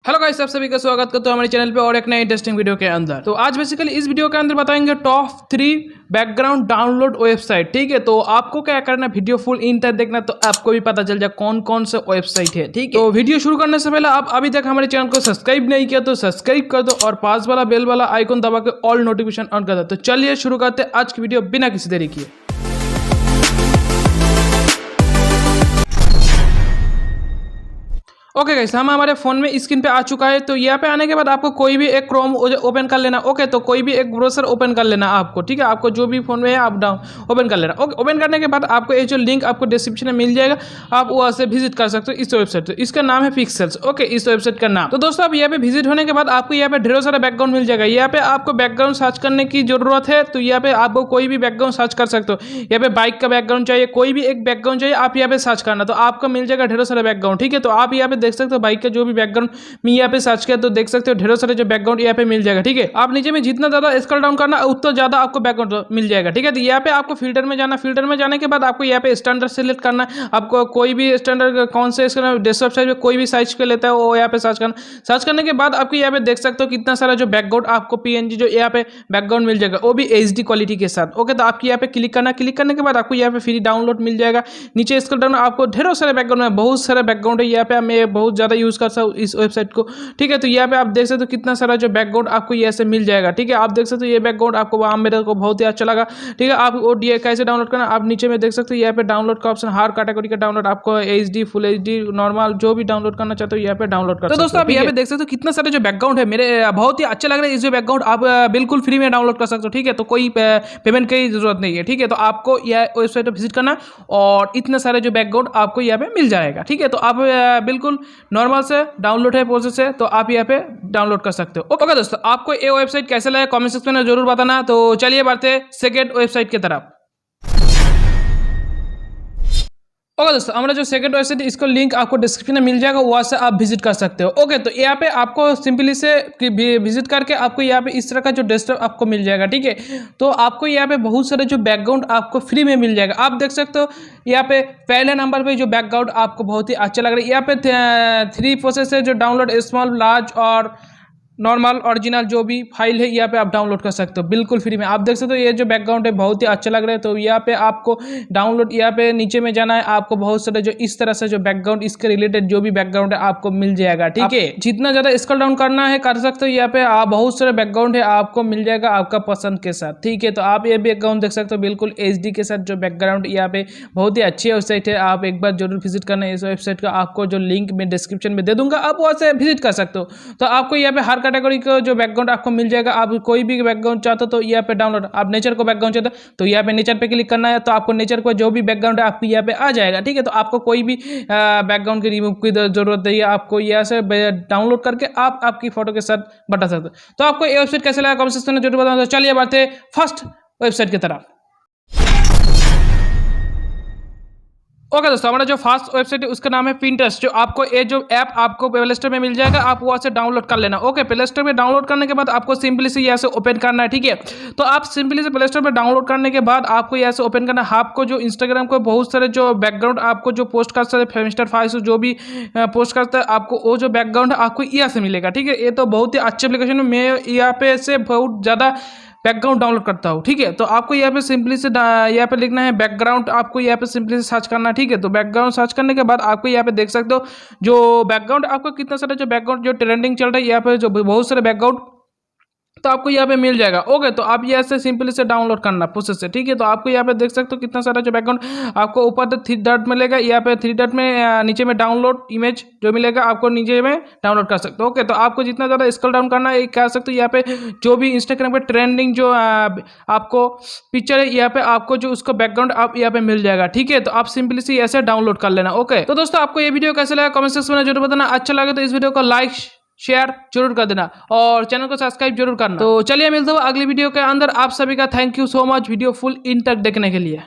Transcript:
Hello guys, आप सभी का स्वागत करते हैं हमारे चैनल पे और एक नए इंटरेस्टिंग वीडियो के अंदर। तो आज बेसिकली इस वीडियो के अंदर बताएंगे टॉप 3 बैकग्राउंड डाउनलोड वेबसाइट। ठीक है, तो आपको क्या करना है, वीडियो फुल इन तक देखना तो आपको भी पता चल जाए कौन कौन से वेबसाइट है। ठीक है, तो वीडियो शुरू करने से पहले आप अभी तक हमारे चैनल को सब्सक्राइब नहीं किया तो सब्सक्राइब कर दो और पास वाला बेल वाला आइकन दबा के ऑल नोटिफिकेशन ऑन कर दो। तो चलिए शुरू करते हैं आज की वीडियो बिना किसी देरी किए। ओके गाइस, हम हमारे फोन में स्क्रीन पे आ चुका है। तो यहाँ पे आने के बाद आपको कोई भी एक क्रोम ओपन कर लेना। ओके, तो कोई भी एक ब्राउज़र ओपन कर लेना आपको। ठीक है, आपको जो भी फोन में है आप ओपन कर लेना। ओके, ओपन करने के बाद आपको ये जो लिंक आपको डिस्क्रिप्शन में मिल जाएगा, आप वहाँ से विजिट कर सकते हो इस वेबसाइट से। इसका नाम है पिक्सल्स। ओके, इस वेबसाइट का नाम। तो दोस्तों आप यहाँ पे विजिट होने के बाद आपको यहाँ पे ढेरों सारा बैकग्राउंड मिल जाएगा। यहाँ पे आपको बैकग्राउंड सर्च करने की जरूरत है, तो यहाँ पे आपको कोई भी बैकग्राउंड सर्च कर सकते हो। यहाँ पे बाइक का बैकग्राउंड चाहिए, कोई भी एक बैकग्राउंड चाहिए, आप यहाँ पे सर्च करना तो आपको मिल जाएगा ढेरों सारा बैकग्राउंड। ठीक है, तो आप यहाँ पे देख सकते हो बाइक का जो भी बैकग्राउंड मैं यहाँ पे सर्च किया तो देख सकते हो ढेरों सारे जो बैकग्राउंड यहाँ पे मिल जाएगा। ठीक है, आप नीचे में जितना ज्यादा स्क्रॉल डाउन करना उतना ज्यादा आपको बैकग्राउंड मिल जाएगा। ठीक है, तो यहाँ पे आपको फिल्टर में जाना, फिल्टर में जाने के बाद आपको यहाँ पे स्टैंडर्ड सेलेक्ट करना है। आपको कोई भी स्टैंडर्ड कौन से डेस्कटॉप साइज में कोई भी साइज पे लेता है वो यहाँ पे सर्च करना। सर्च करने के बाद आपको यहाँ पे देख सकते हो कितना सारा जो बैकग्राउंड आपको पीएनजी जो यहाँ पे बैकग्राउंड मिल जाएगा, वो भी HD क्वालिटी के साथ। ओके, तो आपको यहाँ पे क्लिक करना, क्लिक करने के बाद आपको यहाँ पे फ्री डाउनलोड मिल जाएगा। नीचे स्क्रॉल डाउन आपको ढेरों सारे बैकग्राउंड है, बहुत सारे बैकग्राउंड है। यहाँ पे मैं बहुत ज्यादा यूज करता हूँ इस वेबसाइट को। ठीक है, तो यहाँ पे आप देख सकते हो कितना सारा जो बैकग्राउंड आपको ये ऐसे मिल जाएगा। ठीक है, आप देख सकते हो ये बैकग्राउंड आपको वहाँ मेरे को बहुत ही अच्छा लगा। ठीक है, आप वो कैसे डाउनलोड करना, आप नीचे में देख सकते हो यहाँ पे डाउनलोड का ऑप्शन, हर कैटेगरी का डाउनलोड आपको HD फुल HD नॉर्मल जो भी डाउनलोड करना चाहते हो यहाँ पे डाउनलोड कर। तो दोस्तों आप यहाँ पे देख सकते हो कितना सारे जो बैकग्राउंड है मेरे बहुत ही अच्छे लग रहे हैं। इस जो बैकग्राउंड आप बिल्कुल फ्री में डाउनलोड कर सकते हो। ठीक है, तो कोई पेमेंट की जरूरत नहीं है। ठीक है, तो आपको यह वेबसाइट पर विजिट करना और इतने सारे जो बैकग्राउंड आपको यहाँ पे मिल जाएगा। ठीक है, तो आप बिल्कुल नॉर्मल से डाउनलोड है प्रोसेस है, तो आप यहाँ पे डाउनलोड कर सकते हो। ओके दोस्तों, आपको ये वेबसाइट कैसे लगा कमेंट सेक्शन में जरूर बताना। तो चलिए बढ़ते हैं सेकंड वेबसाइट की तरफ। ओके दोस्तों, हमारा जो सेकंड वेबसाइट इसको लिंक आपको डिस्क्रिप्शन में मिल जाएगा, वहाँ से आप विजिट कर सकते हो। ओके, तो यहाँ पे आपको सिंपली से विजिट करके आपको यहाँ पे इस तरह का जो डेस्कटॉप आपको मिल जाएगा। ठीक है, तो आपको यहाँ पे बहुत सारे जो बैकग्राउंड आपको फ्री में मिल जाएगा। आप देख सकते हो यहाँ पे पहले नंबर पे जो बैकग्राउंड आपको बहुत ही अच्छा लग रहा है। यहाँ पे 3 प्रोसेस है जो डाउनलोड स्मॉल, लार्ज और नॉर्मल ओरिजिनल जो भी फाइल है यहाँ पे आप डाउनलोड कर सकते हो बिल्कुल फ्री में। आप देख सकते हो ये जो बैकग्राउंड है बहुत ही अच्छा लग रहा है। तो यहाँ पे आपको डाउनलोड, यहाँ पे नीचे में जाना है, आपको बहुत सारे जो इस तरह से जो बैकग्राउंड इसके रिलेटेड जो भी बैकग्राउंड है आपको मिल जाएगा। ठीक है, जितना ज़्यादा स्क्रॉल डाउन करना है कर सकते हो। यहाँ पे आप बहुत सारे बैकग्राउंड है आपको मिल जाएगा आपका पसंद के साथ। ठीक है, तो आप ये बैकग्राउंड देख सकते हो बिल्कुल HD के साथ जो बैकग्राउंड यहाँ पे बहुत ही अच्छी वेबसाइट है। आप एक बार जरूर विजिट करना है इस वेबसाइट का। आपको जो लिंक मैं डिस्क्रिप्शन में दे दूंगा, आप वहाँ से विजिट कर सकते हो। तो आपको यहाँ पे हर कैटेगरी का जो बैकग्राउंड आपको मिल जाएगा। आप कोई भी बैकग्राउंड चाहते हो तो यहाँ पे डाउनलोड, आप नेचर को बैकग्राउंड चाहते हो तो यहाँ पे नेचर पे क्लिक करना है, तो आपको नेचर को जो भी बैकग्राउंड है आपको यहाँ पे आ जाएगा। ठीक है, तो आपको कोई भी बैकग्राउंड की रिमूव की जरूरत नहीं है, आपको यहाँ से डाउनलोड करके आप आपकी फोटो के साथ बता सकते हो। तो आपको ये वेबसाइट कैसे लगा कमेंट सेक्शन में जरूर बताना। तो चलिए बढ़ते हैं फर्स्ट वेबसाइट की तरफ। ओके दोस्तों, हमारा जो फर्स्ट वेबसाइट है उसका नाम है पिंटरेस्ट। जो आपको ये जो ऐप आपको प्ले स्टोर में मिल जाएगा, आप वहाँ से डाउनलोड कर लेना। ओके, प्ले स्टोर में डाउनलोड करने के बाद आपको सिंपली से यहाँ से ओपन करना है। ठीक है, तो आप सिंपली से प्ले स्टोर में डाउनलोड करने के बाद आपको यहाँ से ओपन करना है। आपको जो इंस्टाग्राम को बहुत सारे जो बैकग्राउंड आपको जो पोस्ट कर सकते हैं, मिस्टर फाइस जो भी पोस्ट करता है, आपको वो जो बैकग्राउंड है आपको यहाँ से मिलेगा। ठीक है, ये तो बहुत ही अच्छी एप्लीकेशन है, मैं यहाँ पे से बहुत ज़्यादा बैकग्राउंड डाउनलोड करता हूँ। ठीक है, तो आपको यहाँ पे सिंपली से यहाँ पे लिखना है बैकग्राउंड, आपको यहाँ पे सिंपली से सर्च करना है। ठीक है, तो बैकग्राउंड सर्च करने के बाद आपको यहाँ पे देख सकते हो जो बैकग्राउंड आपको कितना सारा जो बैकग्राउंड जो ट्रेंडिंग चल रहा है, यहाँ पे जो बहुत सारे बैकग्राउंड तो आपको यहाँ पे मिल जाएगा। ओके, तो आप यहाँ से सिंपली से डाउनलोड करना प्रोसेस से। ठीक है, तो आपको यहाँ पे देख सकते हो कितना सारा जो बैकग्राउंड आपको ऊपर तो 3 डॉट मिलेगा, यहाँ पे 3 डॉट में नीचे में डाउनलोड इमेज जो मिलेगा आपको नीचे में डाउनलोड कर सकते हो। ओके, तो आपको जितना ज़्यादा स्क्रॉल डाउन करना है कर सकते हो। यहाँ पे जो भी इंस्टाग्राम पे ट्रेंडिंग जो आपको पिक्चर है यहाँ पे आपको जो उसका बैकग्राउंड आप यहाँ पे मिल जाएगा। ठीक है, तो आप सिंपली से ऐसे डाउनलोड कर लेना। ओके, तो दोस्तों आपको ये वीडियो कैसे लगा कमेंट सेक्शन में जरूर बताना। अच्छा लगे तो इस वीडियो को लाइक शेयर जरूर कर देना और चैनल को सब्सक्राइब जरूर करना। तो चलिए मिलते हैं अगली वीडियो के अंदर। आप सभी का thank you so much video full in तक देखने के लिए।